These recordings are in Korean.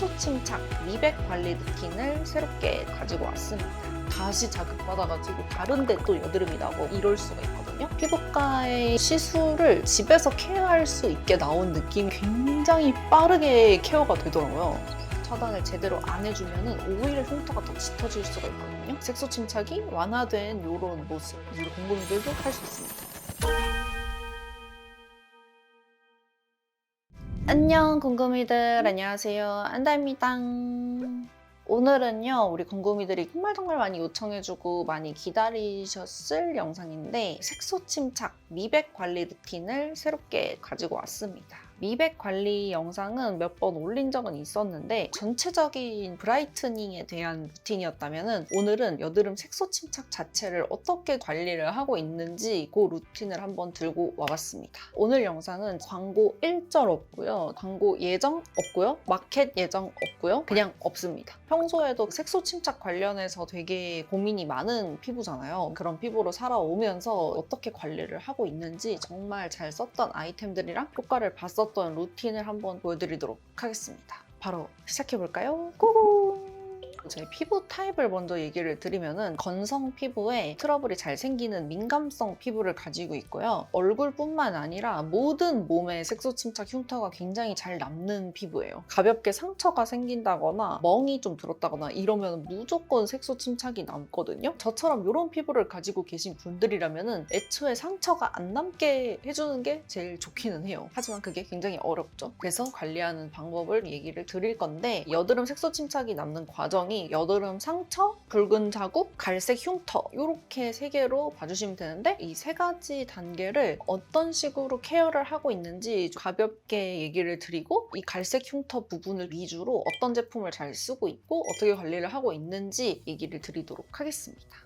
색소 침착 미백 관리 루틴을 새롭게 가지고 왔습니다. 다시 자극받아가지고 다른데 또 여드름이 나고 이럴 수가 있거든요. 피부과의 시술을 집에서 케어할 수 있게 나온 느낌이 굉장히 빠르게 케어가 되더라고요. 차단을 제대로 안 해주면 오히려 흉터가 더 짙어질 수가 있거든요. 색소 침착이 완화된 이런 모습, 우리 공공들도 할 수 있습니다. 안녕 궁금이들, 안녕하세요, 안다입니다. 오늘은요, 우리 궁금이들이 정말 많이 요청해주고 많이 기다리셨을 영상인데 색소 침착 미백 관리 루틴을 새롭게 가지고 왔습니다. 미백 관리 영상은 몇 번 올린 적은 있었는데 전체적인 브라이트닝에 대한 루틴이었다면 오늘은 여드름 색소 침착 자체를 어떻게 관리를 하고 있는지 그 루틴을 한번 들고 와봤습니다. 오늘 영상은 광고 일절 없고요, 광고 예정 없고요, 마켓 예정 없고요, 그냥 없습니다. 평소에도 색소 침착 관련해서 되게 고민이 많은 피부잖아요. 그런 피부로 살아오면서 어떻게 관리를 하고 있는지 정말 잘 썼던 아이템들이랑 효과를 봤었던 루틴을 한번 보여드리도록 하겠습니다. 바로 시작해볼까요? 고고! 제 피부 타입을 먼저 얘기를 드리면은 건성 피부에 트러블이 잘 생기는 민감성 피부를 가지고 있고요. 얼굴뿐만 아니라 모든 몸에 색소 침착 흉터가 굉장히 잘 남는 피부예요. 가볍게 상처가 생긴다거나 멍이 좀 들었다거나 이러면 무조건 색소 침착이 남거든요. 저처럼 이런 피부를 가지고 계신 분들이라면은 애초에 상처가 안 남게 해주는 게 제일 좋기는 해요. 하지만 그게 굉장히 어렵죠. 그래서 관리하는 방법을 얘기를 드릴 건데, 여드름 색소 침착이 남는 과정이 여드름 상처, 붉은 자국, 갈색 흉터 이렇게 세 개로 봐주시면 되는데, 이 세 가지 단계를 어떤 식으로 케어를 하고 있는지 가볍게 얘기를 드리고, 이 갈색 흉터 부분을 위주로 어떤 제품을 잘 쓰고 있고 어떻게 관리를 하고 있는지 얘기를 드리도록 하겠습니다.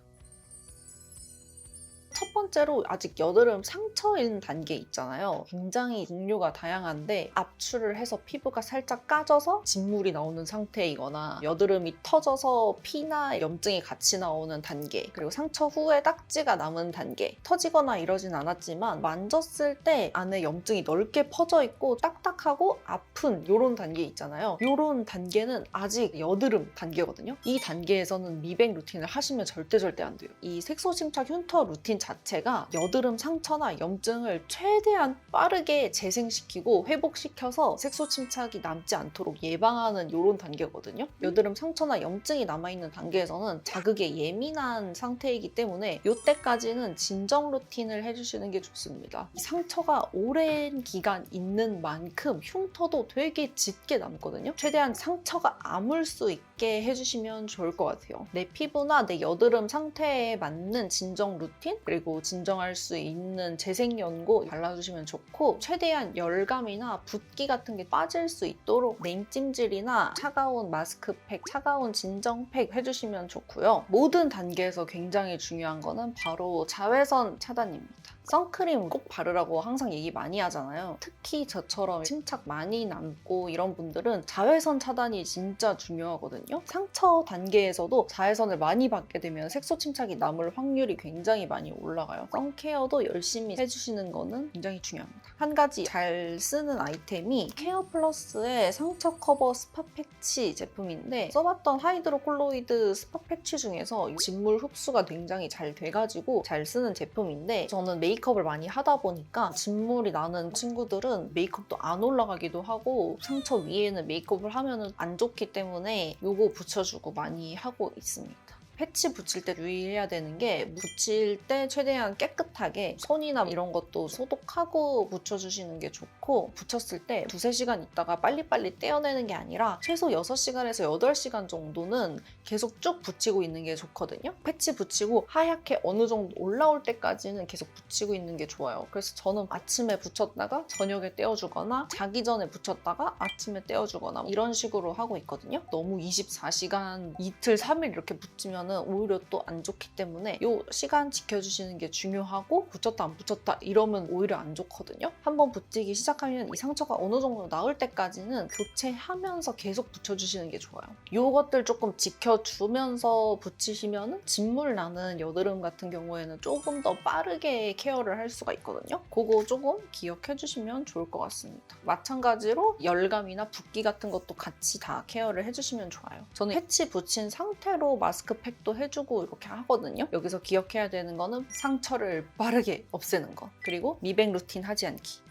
첫 번째로 아직 여드름 상처인 단계 있잖아요. 굉장히 종류가 다양한데 압출을 해서 피부가 살짝 까져서 진물이 나오는 상태이거나 여드름이 터져서 피나 염증이 같이 나오는 단계, 그리고 상처 후에 딱지가 남은 단계, 터지거나 이러진 않았지만 만졌을 때 안에 염증이 넓게 퍼져 있고 딱딱하고 아픈 이런 단계 있잖아요. 이런 단계는 아직 여드름 단계거든요. 이 단계에서는 미백 루틴을 하시면 절대 안 돼요. 이 색소 침착 흉터 루틴 자체가 여드름 상처나 염증을 최대한 빠르게 재생시키고 회복시켜서 색소 침착이 남지 않도록 예방하는 이런 단계거든요. 여드름 상처나 염증이 남아있는 단계에서는 자극에 예민한 상태이기 때문에 이때까지는 진정 루틴을 해주시는 게 좋습니다. 이 상처가 오랜 기간 있는 만큼 흉터도 되게 짙게 남거든요. 최대한 상처가 아물 수 있게 해주시면 좋을 것 같아요. 내 피부나 내 여드름 상태에 맞는 진정 루틴, 그리고 진정할 수 있는 재생연고 발라주시면 좋고, 최대한 열감이나 붓기 같은 게 빠질 수 있도록 냉찜질이나 차가운 마스크팩, 차가운 진정팩 해주시면 좋고요. 모든 단계에서 굉장히 중요한 거는 바로 자외선 차단입니다. 선크림 꼭 바르라고 항상 얘기 많이 하잖아요. 특히 저처럼 침착 많이 남고 이런 분들은 자외선 차단이 진짜 중요하거든요. 상처 단계에서도 자외선을 많이 받게 되면 색소 침착이 남을 확률이 굉장히 많이 올라가요. 선케어도 열심히 해주시는 거는 굉장히 중요합니다. 한 가지 잘 쓰는 아이템이 케어 플러스의 상처 커버 스파 패치 제품인데, 써봤던 하이드로콜로이드 스파 패치 중에서 진물 흡수가 굉장히 잘 돼가지고 잘 쓰는 제품인데, 저는 메이크업을 많이 하다 보니까 진물이 나는 친구들은 메이크업도 안 올라가기도 하고 상처 위에는 메이크업을 하면 안 좋기 때문에 요거 붙여주고 많이 하고 있습니다. 패치 붙일 때 유의해야 되는 게, 붙일 때 최대한 깨끗하게 손이나 이런 것도 소독하고 붙여주시는 게 좋고, 붙였을 때 2-3시간 있다가 빨리빨리 떼어내는 게 아니라 최소 6시간에서 8시간 정도는 계속 쭉 붙이고 있는 게 좋거든요. 패치 붙이고 하얗게 어느 정도 올라올 때까지는 계속 붙이고 있는 게 좋아요. 그래서 저는 아침에 붙였다가 저녁에 떼어주거나 자기 전에 붙였다가 아침에 떼어주거나 이런 식으로 하고 있거든요. 너무 24시간, 이틀, 3일 이렇게 붙이면 붙이면은 오히려 또 안 좋기 때문에 이 시간 지켜주시는 게 중요하고 붙였다 안 붙였다 이러면 오히려 안 좋거든요. 한번 붙이기 시작하면 이 상처가 어느 정도 나을 때까지는 교체하면서 계속 붙여주시는 게 좋아요. 이것들 조금 지켜주면서 붙이시면은 진물 나는 여드름 같은 경우에는 조금 더 빠르게 케어를 할 수가 있거든요. 그거 조금 기억해 주시면 좋을 것 같습니다. 마찬가지로 열감이나 붓기 같은 것도 같이 다 케어를 해주시면 좋아요. 저는 패치 붙인 상태로 마스크팩도 해주고 이렇게 하거든요. 여기서 기억해야 되는 거는 상처를 빠르게 없애는 거, 그리고 미백 루틴 하지 않기.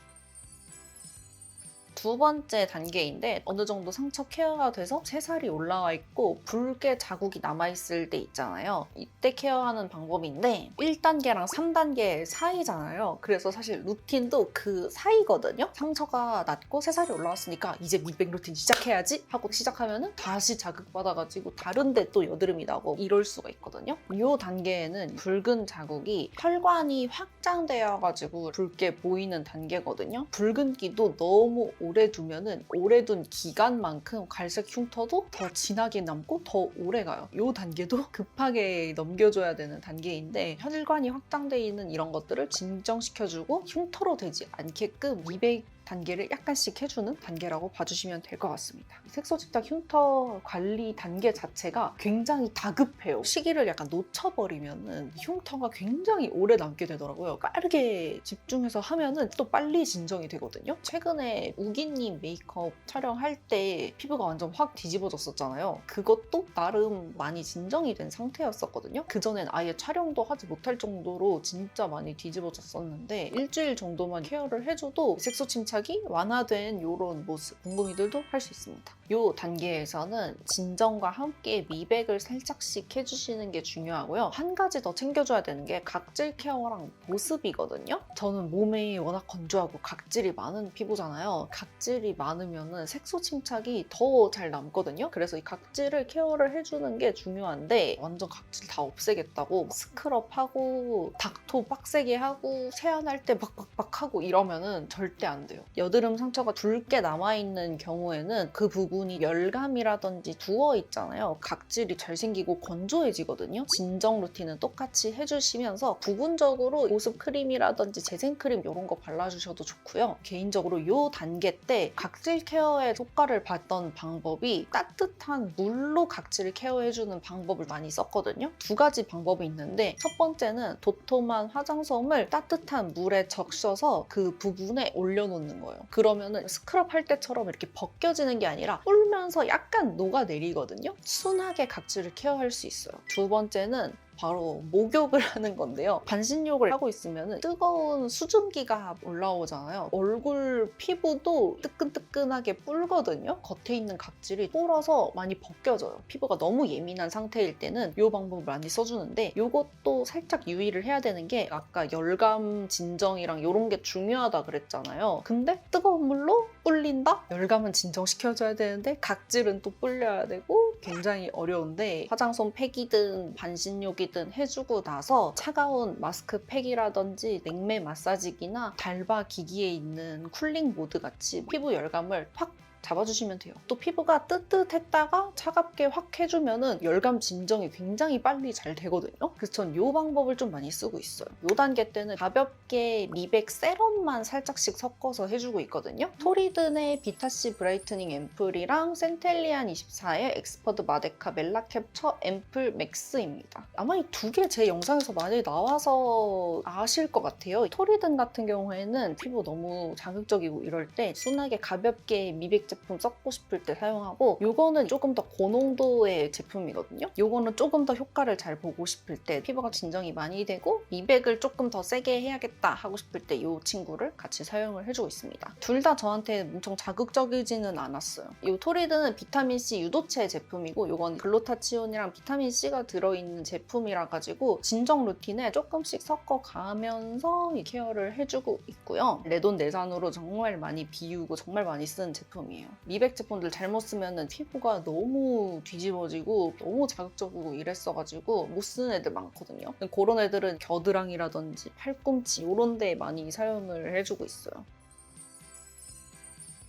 두 번째 단계인데 어느 정도 상처 케어가 돼서 새살이 올라와 있고 붉게 자국이 남아있을 때 있잖아요. 이때 케어하는 방법인데 1단계랑 3단계 사이잖아요. 그래서 사실 루틴도 그 사이거든요. 상처가 났고 새살이 올라왔으니까 이제 미백 루틴 시작해야지 하고 시작하면 다시 자극받아가지고 다른데 또 여드름이 나고 이럴 수가 있거든요. 이 단계에는 붉은 자국이 혈관이 확장되어가지고 붉게 보이는 단계거든요. 붉은기도 너무 오래 두면은 오래 둔 기간만큼 갈색 흉터도 더 진하게 남고 더 오래 가요. 이 단계도 급하게 넘겨줘야 되는 단계인데 혈관이 확장돼 있는 이런 것들을 진정시켜주고 흉터로 되지 않게끔 미백 단계를 약간씩 해주는 단계라고 봐주시면 될 것 같습니다. 색소집착 흉터 관리 단계 자체가 굉장히 다급해요. 시기를 약간 놓쳐버리면 흉터가 굉장히 오래 남게 되더라고요. 빠르게 집중해서 하면은 또 빨리 진정이 되거든요. 최근에 우기님 메이크업 촬영할 때 피부가 완전 확 뒤집어졌었잖아요. 그것도 나름 많이 진정이 된 상태였었거든요. 그전엔 아예 촬영도 하지 못할 정도로 진짜 많이 뒤집어졌었는데 일주일 정도만 케어를 해줘도 색소 침착이 완화된 이런 모습 붕붕이들도 할 수 있습니다. 이 단계에서는 진정과 함께 미백을 살짝씩 해주시는 게 중요하고요. 한 가지 더 챙겨줘야 되는 게 각질 케어랑 보습이거든요. 저는 몸이 워낙 건조하고 각질이 많은 피부잖아요. 각질이 많으면 색소 침착이 더 잘 남거든요. 그래서 이 각질을 케어를 해주는 게 중요한데 완전 각질 다 없애겠다고 스크럽하고 닥토 빡세게 하고 세안할 때 빡빡빡 하고 이러면은 절대 안 돼요. 여드름 상처가 붉게 남아있는 경우에는 그 부분이 열감이라든지 부어 있잖아요. 각질이 잘 생기고 건조해지거든요. 진정 루틴은 똑같이 해주시면서 부분적으로 보습 크림이라든지 재생 크림 이런 거 발라주셔도 좋고요. 개인적으로 이 단계 때 각질 케어에 효과를 봤던 방법이 따뜻한 물로 각질을 케어해주는 방법을 많이 썼거든요. 두 가지 방법이 있는데 첫 번째는 도톰한 화장솜을 따뜻한 물에 적셔서 그 부분에 올려놓는 거예요. 그러면은 스크럽 할 때처럼 이렇게 벗겨지는 게 아니라 불면서 약간 녹아내리거든요. 순하게 각질을 케어할 수 있어요. 두 번째는 바로 목욕을 하는 건데요. 반신욕을 하고 있으면 뜨거운 수증기가 올라오잖아요. 얼굴 피부도 뜨끈뜨끈하게 불거든요. 겉에 있는 각질이 불어서 많이 벗겨져요. 피부가 너무 예민한 상태일 때는 이 방법을 많이 써주는데 이것도 살짝 유의를 해야 되는 게 아까 열감 진정이랑 이런 게 중요하다 그랬잖아요. 근데 뜨거운 물로 불린다? 열감은 진정시켜줘야 되는데 각질은 또 불려야 되고 굉장히 어려운데 화장솜 팩이든 반신욕이든 해주고 나서 차가운 마스크팩이라든지 냉매 마사지기나 달바 기기에 있는 쿨링 모드 같이 피부 열감을 확 잡아주시면 돼요. 또 피부가 뜨뜻했다가 차갑게 확 해주면은 열감 진정이 굉장히 빨리 잘 되거든요. 그래서 전 이 방법을 좀 많이 쓰고 있어요. 이 단계 때는 가볍게 미백 세럼만 살짝씩 섞어서 해주고 있거든요. 토리든의 비타C 브라이트닝 앰플이랑 센텔리안 24의 엑스퍼드 마데카 멜라캡처 앰플 맥스입니다. 아마 이 두 개 제 영상에서 많이 나와서 아실 것 같아요. 토리든 같은 경우에는 피부 너무 자극적이고 이럴 때 순하게 가볍게 미백 제품 썼고 싶을 때 사용하고 요거는 조금 더 고농도의 제품이거든요. 요거는 조금 더 효과를 잘 보고 싶을 때 피부가 진정이 많이 되고 미백을 조금 더 세게 해야겠다 하고 싶을 때 이 친구를 같이 사용을 해주고 있습니다. 둘 다 저한테 엄청 자극적이지는 않았어요. 이 토리드는 비타민C 유도체 제품이고 요건 글루타치온이랑 비타민C가 들어있는 제품이라 가지고 진정 루틴에 조금씩 섞어가면서 이 케어를 해주고 있고요. 레돈네산으로 정말 많이 비우고 정말 많이 쓰는 제품이에요. 미백 제품들 잘못 쓰면 피부가 너무 뒤집어지고 너무 자극적이고 이랬어가지고 못 쓰는 애들 많거든요. 그런 애들은 겨드랑이라든지 팔꿈치 이런 데에 많이 사용을 해주고 있어요.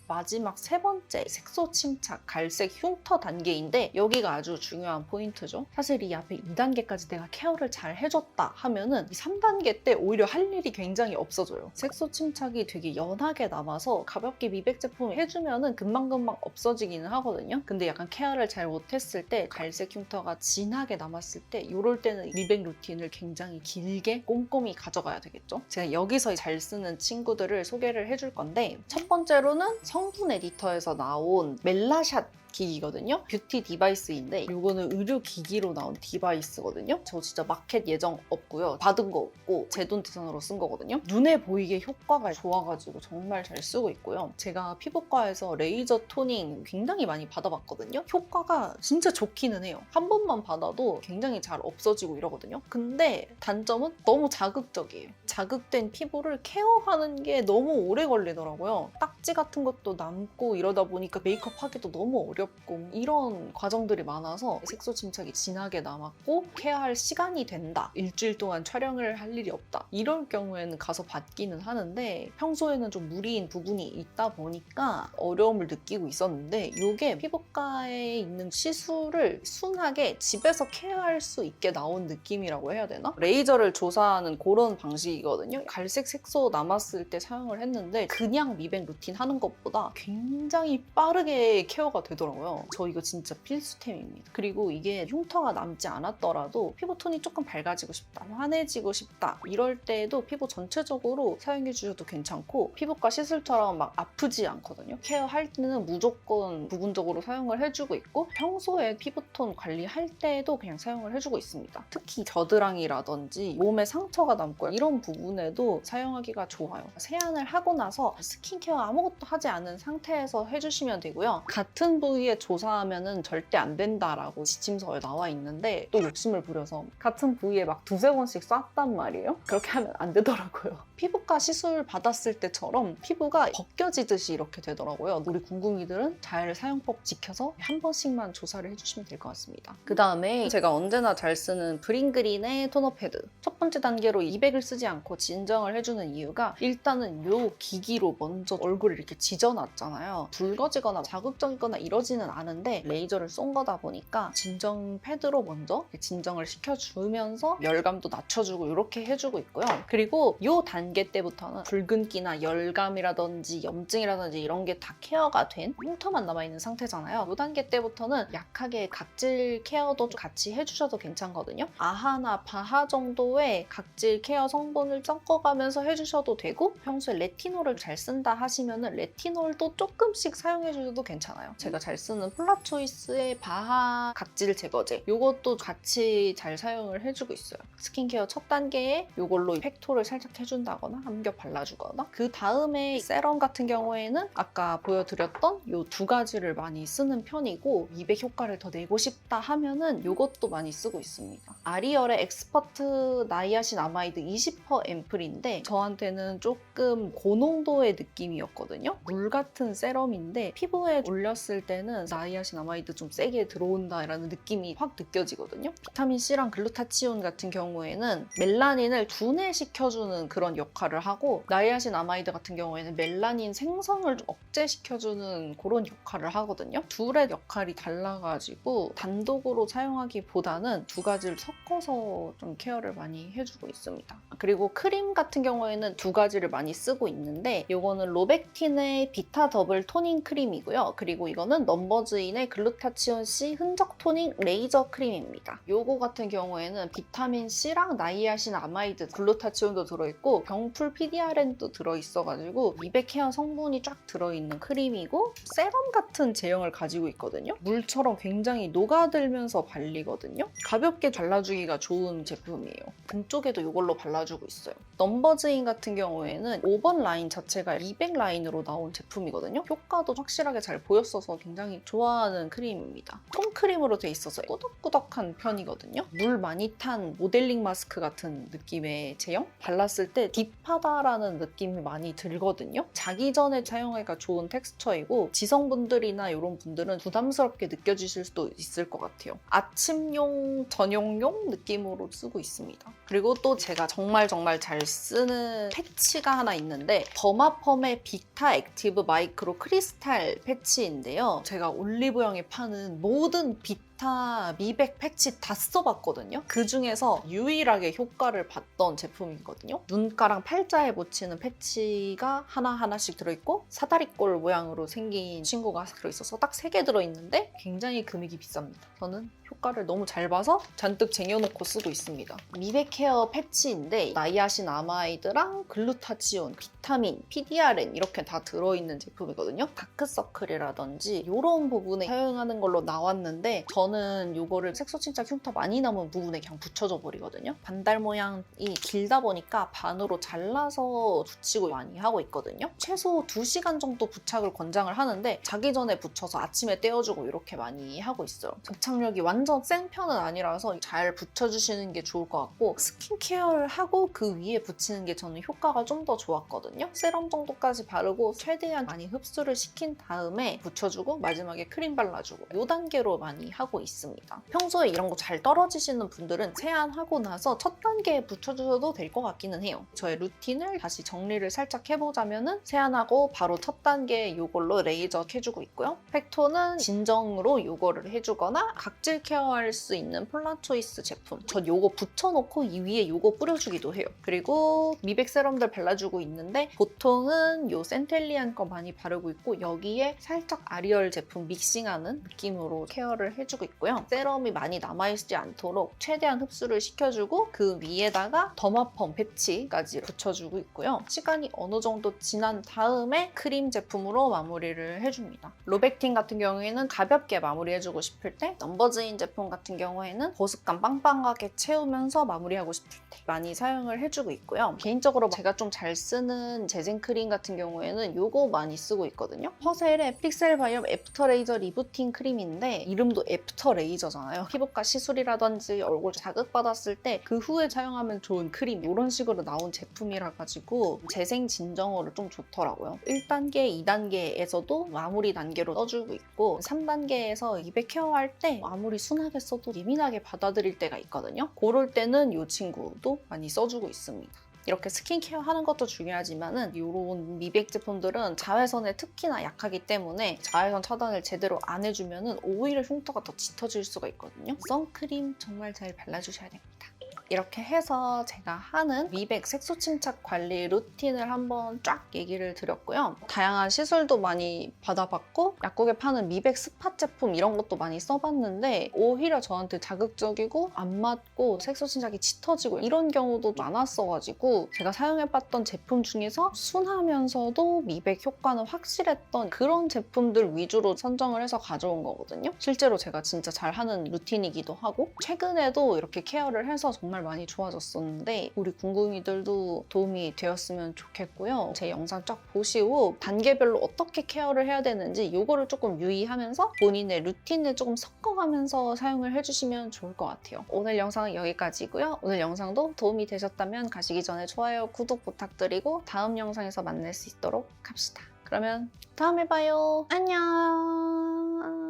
마지막 세 번째 색소 침착 갈색 흉터 단계인데 여기가 아주 중요한 포인트죠. 사실 이 앞에 2단계까지 내가 케어를 잘 해줬다 하면은 이 3단계 때 오히려 할 일이 굉장히 없어져요. 색소 침착이 되게 연하게 남아서 가볍게 미백 제품 해주면은 금방금방 없어지기는 하거든요. 근데 약간 케어를 잘 못했을 때 갈색 흉터가 진하게 남았을 때 이럴 때는 미백 루틴을 굉장히 길게 꼼꼼히 가져가야 되겠죠. 제가 여기서 잘 쓰는 친구들을 소개를 해줄 건데 첫 번째로는 성분 에디터에서 나온 멜라샷 기기거든요. 뷰티 디바이스인데 이거는 의료기기로 나온 디바이스거든요. 저 진짜 마켓 예정 없고요. 받은 거 없고 제 돈 계산으로 쓴 거거든요. 눈에 보이게 효과가 좋아가지고 정말 잘 쓰고 있고요. 제가 피부과에서 레이저 토닝 굉장히 많이 받아봤거든요. 효과가 진짜 좋기는 해요. 한 번만 받아도 굉장히 잘 없어지고 이러거든요. 근데 단점은 너무 자극적이에요. 자극된 피부를 케어하는 게 너무 오래 걸리더라고요. 딱지 같은 것도 남고 이러다 보니까 메이크업 하기도 너무 어렵고 이런 과정들이 많아서 색소 침착이 진하게 남았고 케어할 시간이 된다. 일주일 동안 촬영을 할 일이 없다. 이럴 경우에는 가서 받기는 하는데 평소에는 좀 무리인 부분이 있다 보니까 어려움을 느끼고 있었는데 이게 피부과에 있는 시술을 순하게 집에서 케어할 수 있게 나온 느낌이라고 해야 되나? 레이저를 조사하는 그런 방식이거든요. 갈색 색소 남았을 때 사용을 했는데 그냥 미백 루틴 하는 것보다 굉장히 빠르게 케어가 되더라고요. 저 이거 진짜 필수템입니다. 그리고 이게 흉터가 남지 않았더라도 피부톤이 조금 밝아지고 싶다, 환해지고 싶다 이럴 때에도 피부 전체적으로 사용해 주셔도 괜찮고 피부과 시술처럼 막 아프지 않거든요. 케어할 때는 무조건 부분적으로 사용을 해주고 있고 평소에 피부톤 관리할 때에도 그냥 사용을 해주고 있습니다. 특히 겨드랑이라든지 몸에 상처가 남고 이런 부분에도 사용하기가 좋아요. 세안을 하고 나서 스킨케어 아무것도 하지 않은 상태에서 해주시면 되고요. 같은 부위에 조사하면 절대 안 된다라고 지침서에 나와 있는데 또 욕심을 부려서 같은 부위에 막 두세 번씩 쐈단 말이에요. 그렇게 하면 안 되더라고요. 피부과 시술 받았을 때처럼 피부가 벗겨지듯이 이렇게 되더라고요. 우리 궁금이들은 잘 사용법 지켜서 한 번씩만 조사를 해주시면 될 것 같습니다. 그 다음에 제가 언제나 잘 쓰는 브링그린의 토너 패드. 첫 번째 단계로 200을 쓰지 않고 진정을 해주는 이유가 일단은 이 기기로 먼저 얼굴을 이렇게 지져놨잖아요. 붉어지거나 자극적이거나 이러지는 않은데 레이저를 쏜 거다 보니까 진정 패드로 먼저 진정을 시켜주면서 열감도 낮춰주고 이렇게 해주고 있고요. 그리고 이 단계 때부터는 붉은기나 열감이라든지 염증이라든지 이런 게 다 케어가 된 흉터만 남아있는 상태잖아요. 이 단계 때부터는 약하게 각질 케어도 같이 해주셔도 괜찮거든요. 아하나 바하 정도의 각질 케어 성분을 섞어가면서 해주셔도 되고 평소에 레티놀을 잘 쓴다 하시면은 레티놀도 조금씩 사용해주셔도 괜찮아요. 제가 잘 쓰는 폴라초이스의 바하 각질 제거제 이것도 같이 잘 사용을 해주고 있어요. 스킨케어 첫 단계에 이걸로 팩토를 살짝 해준다거나 한 겹 발라주거나 그 다음에 세럼 같은 경우에는 아까 보여드렸던 이 두 가지를 많이 쓰는 편이고 미백 효과를 더 내고 싶다 하면은 이것도 많이 쓰고 있습니다. 아리얼의 엑스퍼트 나이아신 아마이드 20% 앰플인데 저한테는 조금 고농도의 느낌이었거든요. 물 같은 세럼인데 피부에 올렸을 때는 나이아신 아마이드 좀 세게 들어온다라는 느낌이 확 느껴지거든요. 비타민C랑 글루타치온 같은 경우에는 멜라닌을 분해시켜주는 그런 역할을 하고 나이아신 아마이드 같은 경우에는 멜라닌 생성을 좀 억제시켜주는 그런 역할을 하거든요. 둘의 역할이 달라가지고 단독으로 사용하기보다는 두 가지를 섞어서 좀 케어를 많이 해주고 있습니다. 그리고 크림 같은 경우에는 두 가지를 많이 쓰고 있는데 이거는 로벡틴의 비타 더블 토닝 크림이고요. 그리고 이거는 넘버즈인의 글루타치온 C 흔적 토닝 레이저 크림입니다. 요거 같은 경우에는 비타민 C랑 나이아신 아마이드, 글루타치온도 들어있고 병풀 PDRN도 들어있어가지고 미백 케어 성분이 쫙 들어있는 크림이고 세럼 같은 제형을 가지고 있거든요. 물처럼 굉장히 녹아들면서 발리거든요. 가볍게 발라주기가 좋은 제품이에요. 등 쪽에도 이걸로 발라주고 있어요. 넘버즈인 같은 경우에는 5번 라인 자체가 200 라인으로 나온 제품이거든요. 효과도 확실하게 잘 보였어서 굉장히 좋아하는 크림입니다. 폼크림으로 돼 있어서 꾸덕꾸덕한 편이거든요. 물 많이 탄 모델링 마스크 같은 느낌의 제형? 발랐을 때 딥하다라는 느낌이 많이 들거든요. 자기 전에 사용하기가 좋은 텍스처이고 지성분들이나 이런 분들은 부담스럽게 느껴지실 수도 있을 것 같아요. 아침용, 저녁용 느낌으로 쓰고 있습니다. 그리고 또 제가 정말 잘 쓰는 패치가 하나 있는데 더마펌의 비타 액티브 마이크로 크리스탈 패치인데요. 제가 올리브영에 파는 모든 비타 미백 패치 다 써봤거든요. 그 중에서 유일하게 효과를 봤던 제품이거든요. 눈가랑 팔자에 붙이는 패치가 하나하나씩 들어있고 사다리꼴 모양으로 생긴 친구가 들어있어서 딱 3개 들어있는데 굉장히 금액이 비쌉니다. 저는 효과를 너무 잘 봐서 잔뜩 쟁여놓고 쓰고 있습니다. 미백 케어 패치인데 나이아신 아마이드랑 글루타치온, 비타민, PDRN 이렇게 다 들어있는 제품이거든요. 다크서클이라든지 이런 부분에 사용하는 걸로 나왔는데 저는 이거를 색소 침착 흉터 많이 남은 부분에 그냥 붙여줘 버리거든요. 반달 모양이 길다 보니까 반으로 잘라서 붙이고 많이 하고 있거든요. 최소 2시간 정도 부착을 권장을 하는데 자기 전에 붙여서 아침에 떼어주고 이렇게 많이 하고 있어요. 접착력이 완전 센 편은 아니라서 잘 붙여주시는 게 좋을 것 같고 스킨케어를 하고 그 위에 붙이는 게 저는 효과가 좀 더 좋았거든요. 세럼 정도까지 바르고 최대한 많이 흡수를 시킨 다음에 붙여주고 마지막에 크림 발라주고 이 단계로 많이 하고 있습니다. 평소에 이런 거 잘 떨어지시는 분들은 세안하고 나서 첫 단계에 붙여주셔도 될 것 같기는 해요. 저의 루틴을 다시 정리를 살짝 해보자면은 세안하고 바로 첫 단계 이걸로 레이저 해주고 있고요. 팩토는 진정으로 이거를 해주거나 각질 케어할 수 있는 폴라초이스 제품. 전 이거 붙여놓고 이 위에 이거 뿌려주기도 해요. 그리고 미백 세럼들 발라주고 있는데 보통은 이 센텔리안 거 많이 바르고 있고 여기에 살짝 아리얼 제품 믹싱하는 느낌으로 케어를 해주고 있고요. 세럼이 많이 남아있지 않도록 최대한 흡수를 시켜주고 그 위에다가 더마펌 패치까지 붙여주고 있고요. 시간이 어느 정도 지난 다음에 크림 제품으로 마무리를 해줍니다. 로백틴 같은 경우에는 가볍게 마무리해주고 싶을 때 넘버즈인 제품 같은 경우에는 보습감 빵빵하게 채우면서 마무리하고 싶을 때 많이 사용을 해주고 있고요. 개인적으로 제가 좀 잘 쓰는 재생 크림 같은 경우에는 이거 많이 쓰고 있거든요. 퍼셀의 픽셀 바이옴 애프터 레이저 리부팅 크림인데 이름도 애프터 레이저잖아요. 피부과 시술이라든지 얼굴 자극받았을 때 그 후에 사용하면 좋은 크림 이런 식으로 나온 제품이라 가지고 재생 진정으로 좀 좋더라고요. 1단계, 2단계에서도 마무리 단계로 써주고 있고 3단계에서 미백 케어할 때 아무리 순하게 써도 예민하게 받아들일 때가 있거든요. 그럴 때는 이 친구도 많이 써주고 있습니다. 이렇게 스킨케어 하는 것도 중요하지만은 이런 미백 제품들은 자외선에 특히나 약하기 때문에 자외선 차단을 제대로 안 해주면은 오히려 흉터가 더 짙어질 수가 있거든요. 선크림 정말 잘 발라주셔야 됩니다. 이렇게 해서 제가 하는 미백 색소 침착 관리 루틴을 한번 쫙 얘기를 드렸고요. 다양한 시술도 많이 받아봤고 약국에 파는 미백 스팟 제품 이런 것도 많이 써봤는데 오히려 저한테 자극적이고 안 맞고 색소 침착이 짙어지고 이런 경우도 많았어가지고 제가 사용해봤던 제품 중에서 순하면서도 미백 효과는 확실했던 그런 제품들 위주로 선정을 해서 가져온 거거든요. 실제로 제가 진짜 잘하는 루틴이기도 하고 최근에도 이렇게 케어를 해서 정말 많이 좋아졌었는데 우리 궁금이들도 도움이 되었으면 좋겠고요. 제 영상 쫙 보시고 단계별로 어떻게 케어를 해야 되는지 이거를 조금 유의하면서 본인의 루틴을 조금 섞어가면서 사용을 해주시면 좋을 것 같아요. 오늘 영상은 여기까지고요. 오늘 영상도 도움이 되셨다면 가시기 전에 좋아요, 구독 부탁드리고 다음 영상에서 만날 수 있도록 합시다. 그러면 다음에 봐요. 안녕.